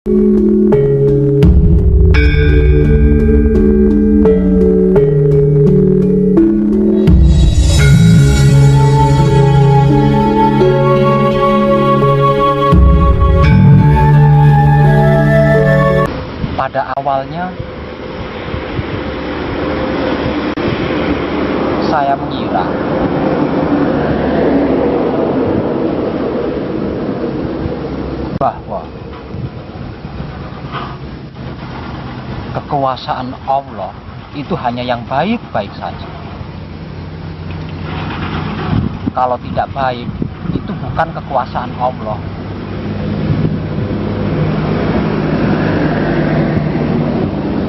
Pada awalnya saya mengira bahwa kekuasaan Allah itu hanya yang baik-baik saja. Kalau tidak baik, itu bukan kekuasaan Allah.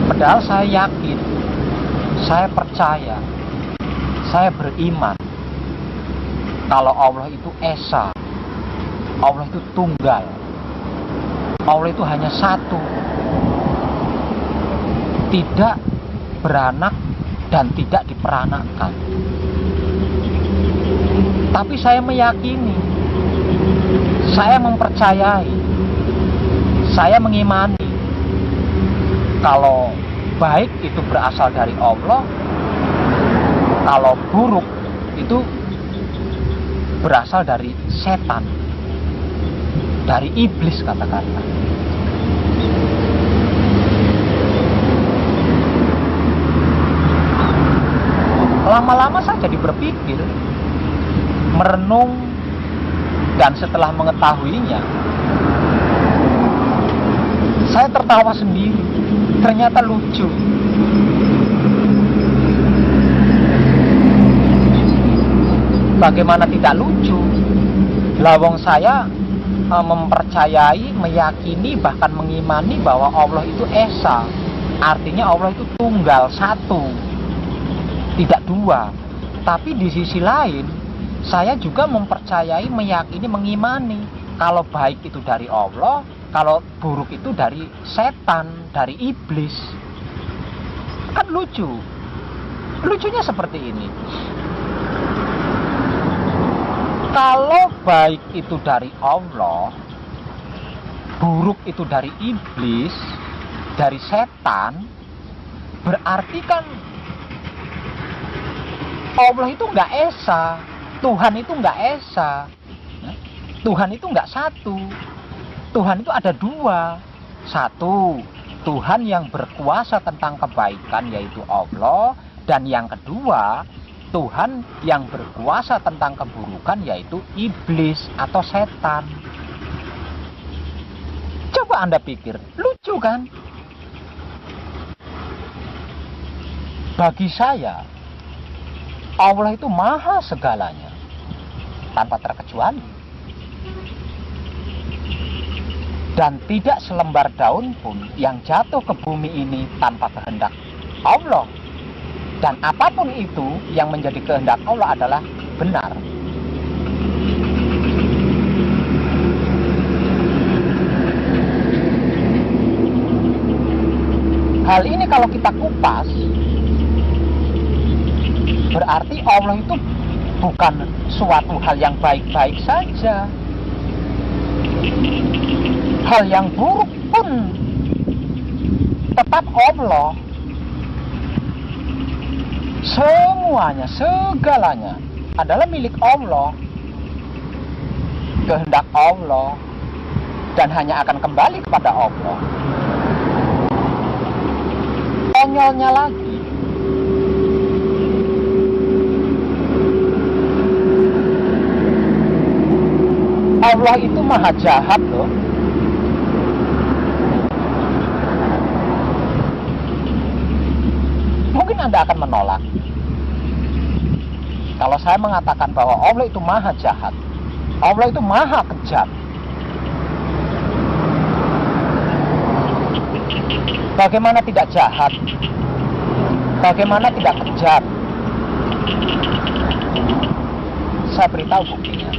Padahal saya yakin, saya percaya, saya beriman kalau Allah itu esa, Allah itu tunggal, Allah itu hanya satu, tidak beranak dan tidak diperanakkan. Tapi saya meyakini, saya mempercayai, saya mengimani kalau baik itu berasal dari Allah, kalau buruk itu berasal dari setan, dari iblis kata-kata. Lama-lama saya jadi berpikir, merenung, dan setelah mengetahuinya, saya tertawa sendiri. Ternyata lucu. Bagaimana tidak lucu? Lawang saya mempercayai, meyakini, bahkan mengimani bahwa Allah itu esa. Artinya Allah itu tunggal, satu, tidak dua. Tapi di sisi lain, saya juga mempercayai, meyakini, mengimani kalau baik itu dari Allah, kalau buruk itu dari setan, dari iblis. Kan lucu. Lucunya seperti ini. Kalau baik itu dari Allah, buruk itu dari iblis, dari setan, berarti kan Allah itu nggak esa, Tuhan itu nggak esa, Tuhan itu nggak satu. Tuhan itu ada dua. Satu, Tuhan yang berkuasa tentang kebaikan yaitu Allah. Dan yang kedua, Tuhan yang berkuasa tentang keburukan yaitu iblis atau setan. Coba Anda pikir, lucu kan? Bagi saya, Allah itu maha segalanya, tanpa terkecuali. Dan tidak selembar daun pun yang jatuh ke bumi ini tanpa kehendak Allah. Dan apapun itu yang menjadi kehendak Allah adalah benar. Hal ini kalau kita kupas, berarti Allah itu bukan suatu hal yang baik-baik saja. Hal yang buruk pun tetap Allah. Semuanya, segalanya adalah milik Allah, kehendak Allah, dan hanya akan kembali kepada Allah. Konyolnya lagi, Allah itu maha jahat loh. Mungkin Anda akan menolak kalau saya mengatakan bahwa Allah itu maha jahat, Allah itu maha kejam. Bagaimana tidak jahat? Bagaimana tidak kejam? Saya beritahu buktinya.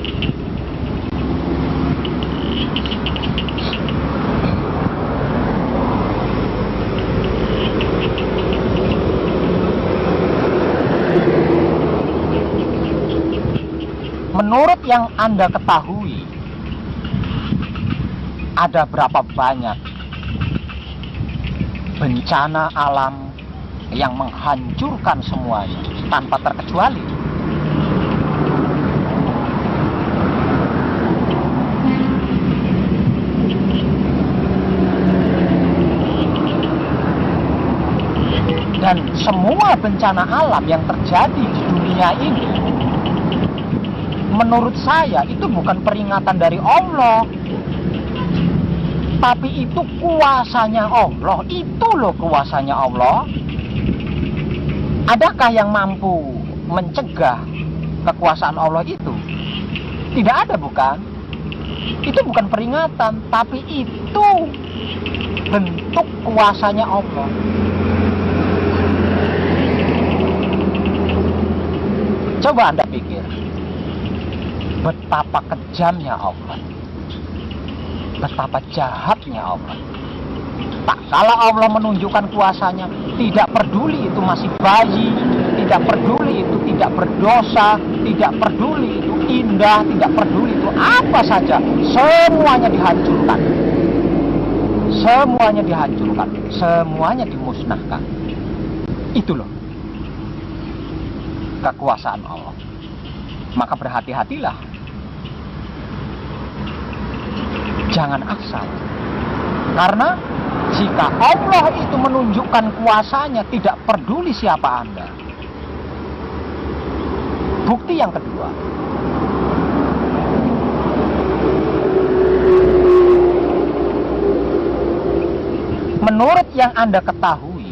Menurut yang Anda ketahui, ada berapa banyak bencana alam yang menghancurkan semuanya tanpa terkecuali. Dan semua bencana alam yang terjadi di dunia ini, menurut saya itu bukan peringatan dari Allah, tapi itu kuasanya Allah. Itu loh kuasanya Allah. Adakah yang mampu mencegah kekuasaan Allah itu? Tidak ada, bukan? Itu bukan peringatan, tapi itu bentuk kuasanya Allah. Coba Anda pikir, betapa kejamnya Allah, betapa jahatnya Allah. Tak kala Allah menunjukkan kuasanya, tidak peduli itu masih bayi, tidak peduli itu tidak berdosa, tidak peduli itu indah, tidak peduli itu apa saja, semuanya dihancurkan. Semuanya dihancurkan, semuanya dimusnahkan. Itu loh kekuasaan Allah. Maka berhati-hatilah, jangan asal. Karena jika Allah itu menunjukkan kuasanya, tidak peduli siapa Anda. Bukti yang kedua, menurut yang Anda ketahui,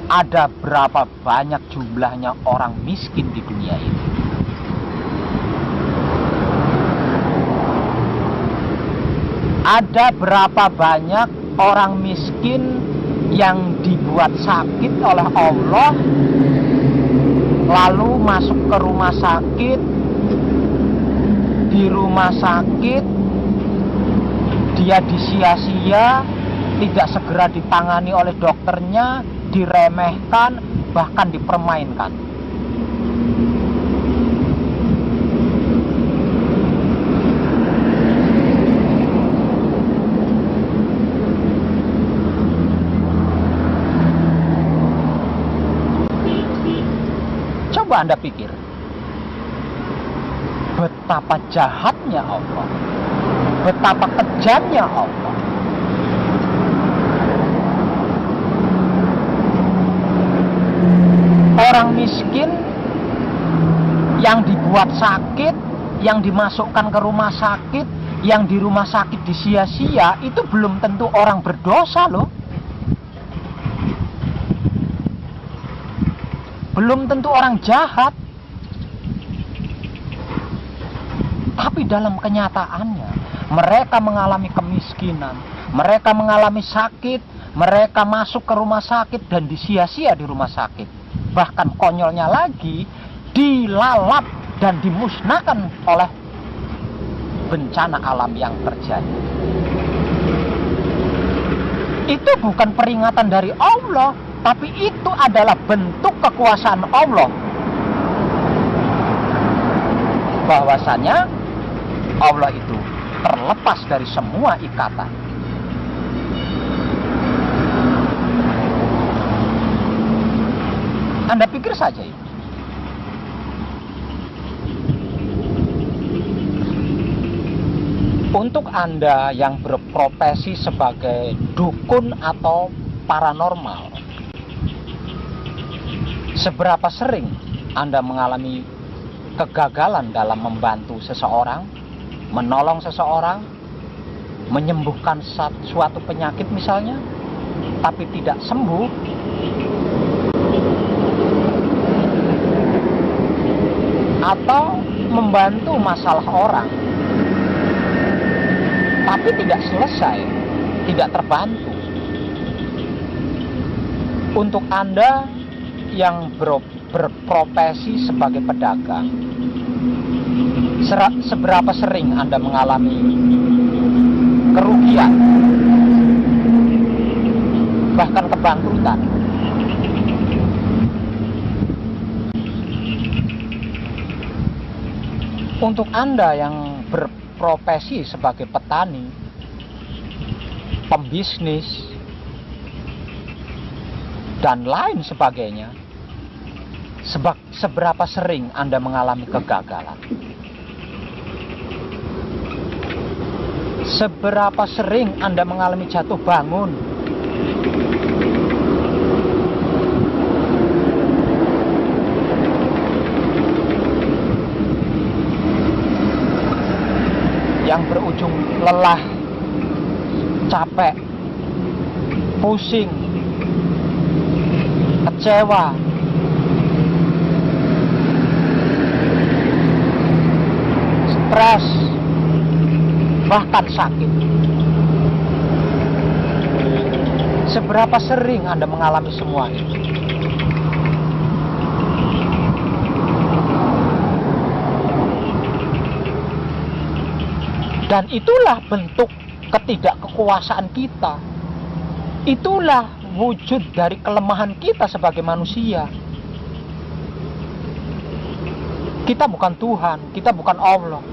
ada berapa banyak jumlahnya orang miskin di dunia ini? Ada berapa banyak orang miskin yang dibuat sakit oleh Allah, lalu masuk ke rumah sakit, di rumah sakit dia disia-sia, tidak segera ditangani oleh dokternya, diremehkan, bahkan dipermainkan. Coba Anda pikir, betapa jahatnya Allah, betapa kejamnya Allah. Orang miskin yang dibuat sakit, yang dimasukkan ke rumah sakit, yang di rumah sakit disia-sia, itu belum tentu orang berdosa loh. Belum tentu orang jahat. Tapi dalam kenyataannya, mereka mengalami kemiskinan, mereka mengalami sakit, mereka masuk ke rumah sakit dan disia-sia di rumah sakit. Bahkan konyolnya lagi, dilalap dan dimusnahkan oleh bencana alam yang terjadi. Itu bukan peringatan dari Allah, tapi itu adalah bentuk kekuasaan Allah. Bahwasanya Allah itu terlepas dari semua ikatan. Anda pikir saja ini. Untuk Anda yang berprofesi sebagai dukun atau paranormal, seberapa sering Anda mengalami kegagalan dalam membantu seseorang, menolong seseorang, menyembuhkan suatu penyakit misalnya, tapi tidak sembuh? Atau membantu masalah orang, tapi tidak selesai, tidak terbantu. Untuk Anda yang berprofesi sebagai pedagang, seberapa sering Anda mengalami kerugian, bahkan kebangkrutan? Untuk Anda yang berprofesi sebagai petani, pembisnis, dan lain sebagainya. Seberapa sering Anda mengalami kegagalan? Seberapa sering Anda mengalami jatuh bangun? Yang berujung lelah, capek, pusing, kecewa, stres, bahkan sakit. Seberapa sering Anda mengalami semua itu? Dan itulah bentuk ketidakkekuasaan kita. Itulah wujud dari kelemahan kita sebagai manusia. Kita bukan Tuhan, kita bukan Allah.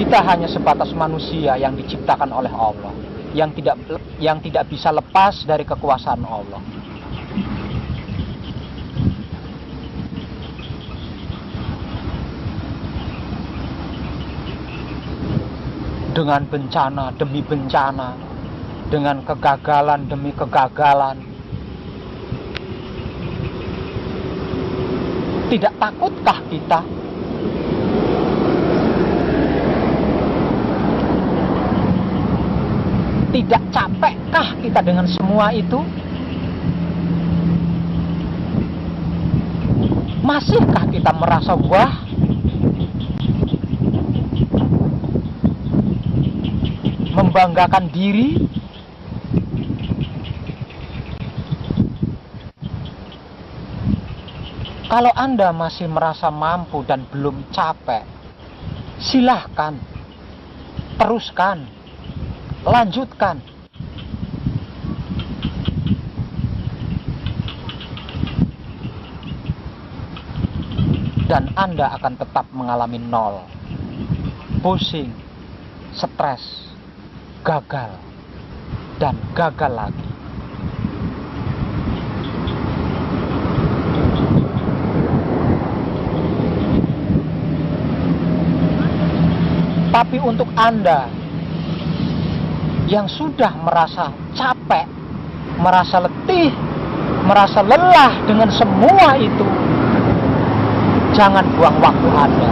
Kita hanya sebatas manusia yang diciptakan oleh Allah, yang tidak bisa lepas dari kekuasaan Allah. Dengan bencana demi bencana, dengan kegagalan demi kegagalan, tidak takutkah kita? Tidak capekkah kita dengan semua itu? Masihkah kita merasa wah, membanggakan diri? Kalau Anda masih merasa mampu dan belum capek, silahkan, teruskan, lanjutkan. Dan Anda akan tetap mengalami nol, pusing, stres, gagal, dan gagal lagi. Tapi untuk Anda yang sudah merasa capek, merasa letih, merasa lelah dengan semua itu, jangan buang waktu Anda.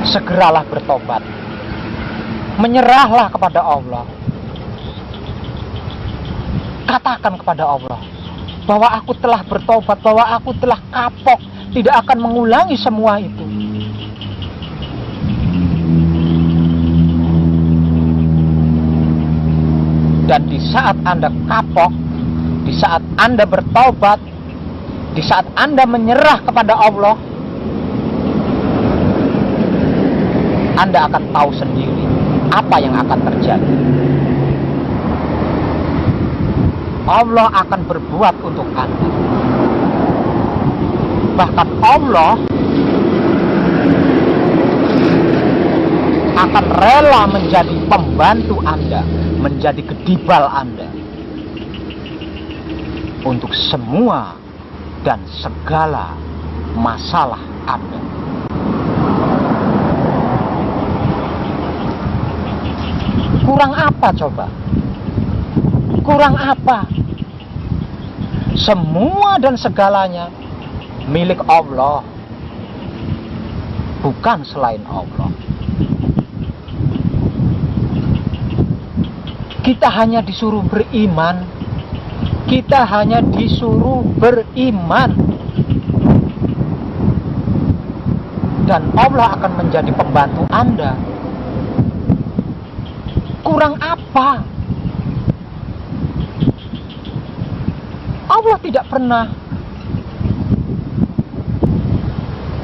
Segeralah bertobat, menyerahlah kepada Allah. Katakan kepada Allah bahwa aku telah bertobat, bahwa aku telah kapok, tidak akan mengulangi semua itu. Dan di saat Anda kapok, di saat Anda bertobat, di saat Anda menyerah kepada Allah, Anda akan tahu sendiri apa yang akan terjadi. Allah akan berbuat untuk Anda. Bahkan Allah akan rela menjadi pembantu Anda, menjadi kedibal Anda untuk semua dan segala masalah Anda. Kurang apa coba? Kurang apa? Semua dan segalanya milik Allah, bukan selain Allah. Kita hanya disuruh beriman. Kita hanya disuruh beriman. Dan Allah akan menjadi pembantu Anda. Kurang apa? Allah tidak pernah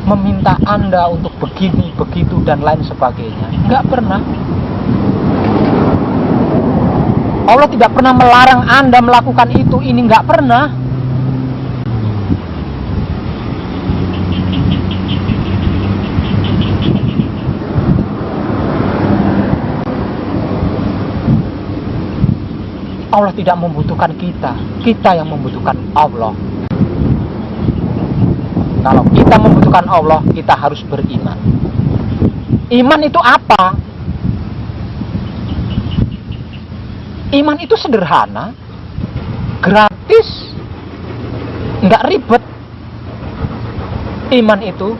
meminta Anda untuk begini, begitu, dan lain sebagainya. Nggak pernah. Allah tidak pernah melarang Anda melakukan itu, ini nggak pernah. Allah tidak membutuhkan kita, kita yang membutuhkan Allah. Kalau kita membutuhkan Allah, kita harus beriman. Iman itu apa? Iman itu sederhana, gratis, nggak ribet. Iman itu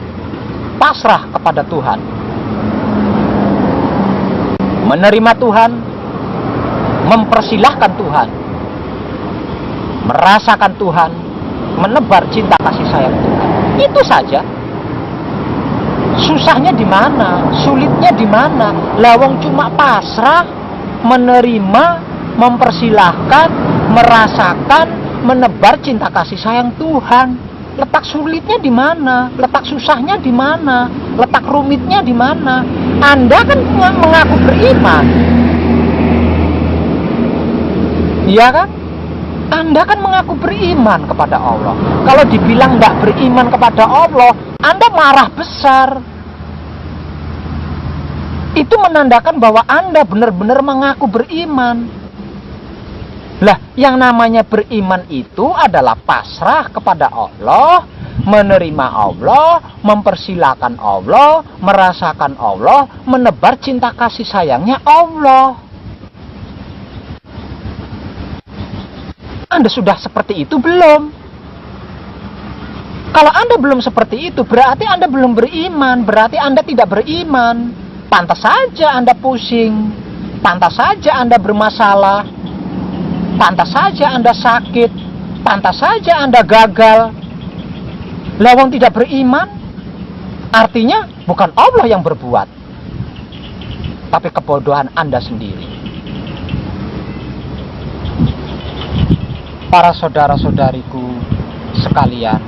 pasrah kepada Tuhan, menerima Tuhan, mempersilahkan Tuhan, merasakan Tuhan, menebar cinta kasih sayang Tuhan. Itu saja. Susahnya di mana? Sulitnya di mana? Lawang cuma pasrah, menerima, mempersilahkan, merasakan, menebar cinta kasih sayang Tuhan. Letak sulitnya di mana? Letak susahnya di mana? Letak rumitnya di mana? Anda kan mengaku beriman, iya kan? Anda kan mengaku beriman kepada Allah. Kalau dibilang tidak beriman kepada Allah, Anda marah besar. Itu menandakan bahwa Anda benar-benar mengaku beriman. Lah, yang namanya beriman itu adalah pasrah kepada Allah, menerima Allah, mempersilahkan Allah, merasakan Allah, menebar cinta kasih sayangnya Allah. Anda sudah seperti itu belum? Kalau Anda belum seperti itu, berarti Anda belum beriman, berarti Anda tidak beriman. Pantas saja Anda pusing, pantas saja Anda bermasalah, pantas saja Anda sakit, pantas saja Anda gagal. Lawang tidak beriman, artinya bukan Allah yang berbuat, tapi kebodohan Anda sendiri. Para saudara-saudariku sekalian,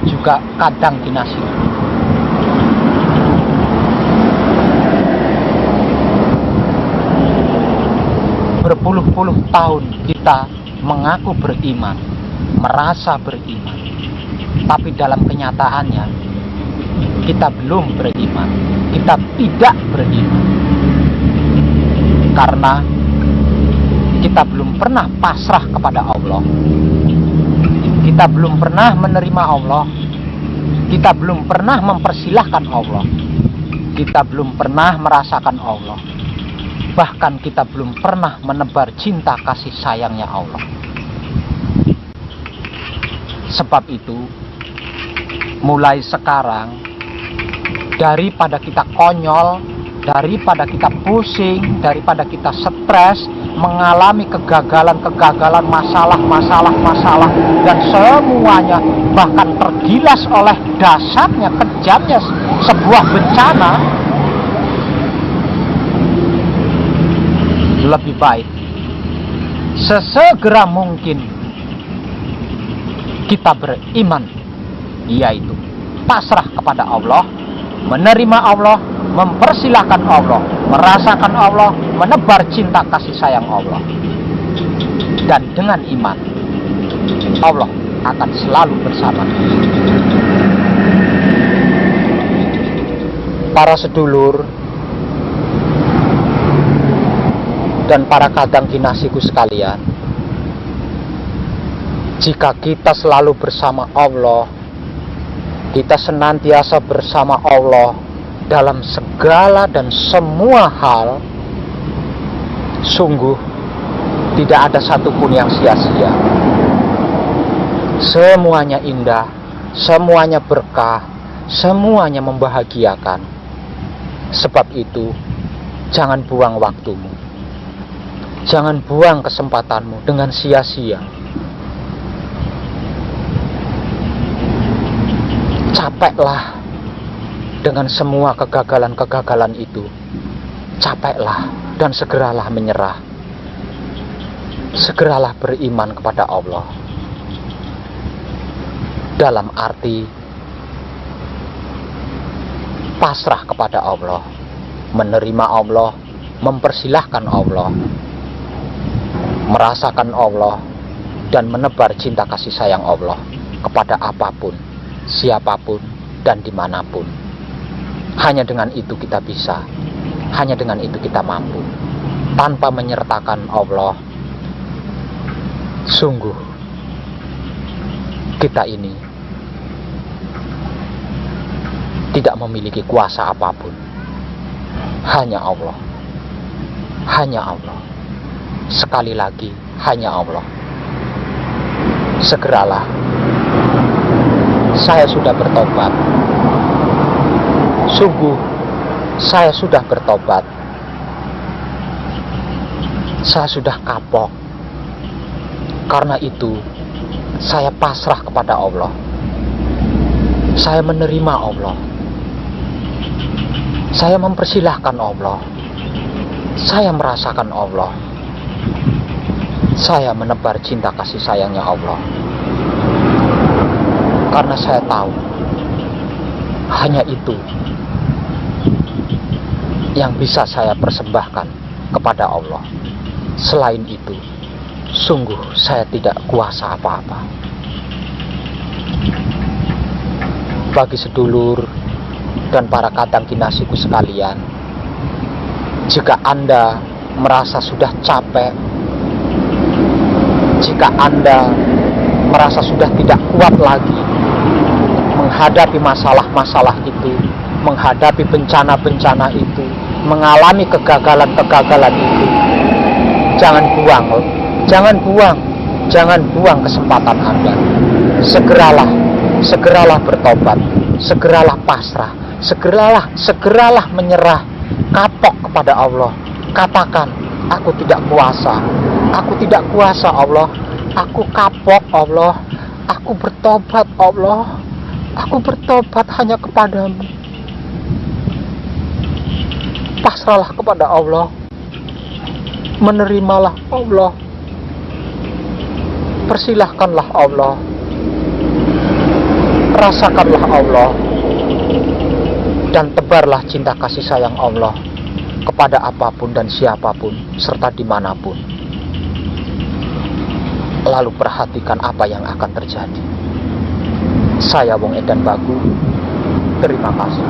juga kadang dinasih. Berpuluh-puluh tahun kita mengaku beriman, merasa beriman, tapi dalam kenyataannya kita belum beriman, kita tidak beriman. Karena kita belum pernah pasrah kepada Allah. Kita belum pernah menerima Allah. Kita belum pernah mempersilahkan Allah. Kita belum pernah merasakan Allah. Bahkan kita belum pernah menebar cinta kasih sayangnya Allah. Sebab itu, mulai sekarang, daripada kita konyol, daripada kita pusing, daripada kita stres, mengalami kegagalan-kegagalan, masalah-masalah, dan semuanya bahkan tergilas oleh dahsyatnya, kejamnya sebuah bencana, lebih baik sesegera mungkin kita beriman, yaitu pasrah kepada Allah, menerima Allah, mempersilahkan Allah, merasakan Allah, menebar cinta kasih sayang Allah. Dan dengan iman, Allah akan selalu bersama. Para sedulur dan para kadang dinasiku sekalian, jika kita selalu bersama Allah, kita senantiasa bersama Allah dalam segala dan semua hal, sungguh tidak ada satupun yang sia-sia. Semuanya indah, semuanya berkah, semuanya membahagiakan. Sebab itu, jangan buang waktumu, jangan buang kesempatanmu dengan sia-sia. Capeklah dengan semua kegagalan-kegagalan itu. Capeklah dan segeralah menyerah. Segeralah beriman kepada Allah. Dalam arti pasrah kepada Allah, menerima Allah, mempersilahkan Allah, merasakan Allah, dan menebar cinta kasih sayang Allah kepada apapun, siapapun, dan dimanapun. Hanya dengan itu kita bisa, hanya dengan itu kita mampu. Tanpa menyertakan Allah, Sungguh, kita ini tidak memiliki kuasa apapun. Hanya Allah. Hanya Allah. Sekali lagi, hanya Allah. Segeralah. Saya sudah bertobat. Sungguh, saya sudah bertobat. Saya sudah kapok. Karena itu, saya pasrah kepada Allah. Saya menerima Allah. Saya mempersilahkan Allah. Saya merasakan Allah. Saya menebar cinta kasih sayangnya Allah. Karena saya tahu, hanya itu yang bisa saya persembahkan kepada Allah. Selain itu, sungguh saya tidak kuasa apa-apa. Bagi sedulur dan para kadang kinasiku sekalian, jika Anda merasa sudah capek, jika Anda merasa sudah tidak kuat lagi menghadapi masalah-masalah itu, menghadapi bencana-bencana itu, mengalami kegagalan-kegagalan itu, jangan buang kesempatan Anda. Segeralah bertobat, segeralah pasrah, segeralah menyerah, kapok kepada Allah. Katakan, aku tidak kuasa Allah, aku kapok Allah, aku bertobat Allah, aku bertobat hanya kepadamu. Pasrahlah kepada Allah, menerimalah Allah, persilahkanlah Allah, rasakanlah Allah, dan tebarlah cinta kasih sayang Allah kepada apapun dan siapapun serta dimanapun. Lalu perhatikan apa yang akan terjadi. Saya Wong Edan Bagu, terima kasih.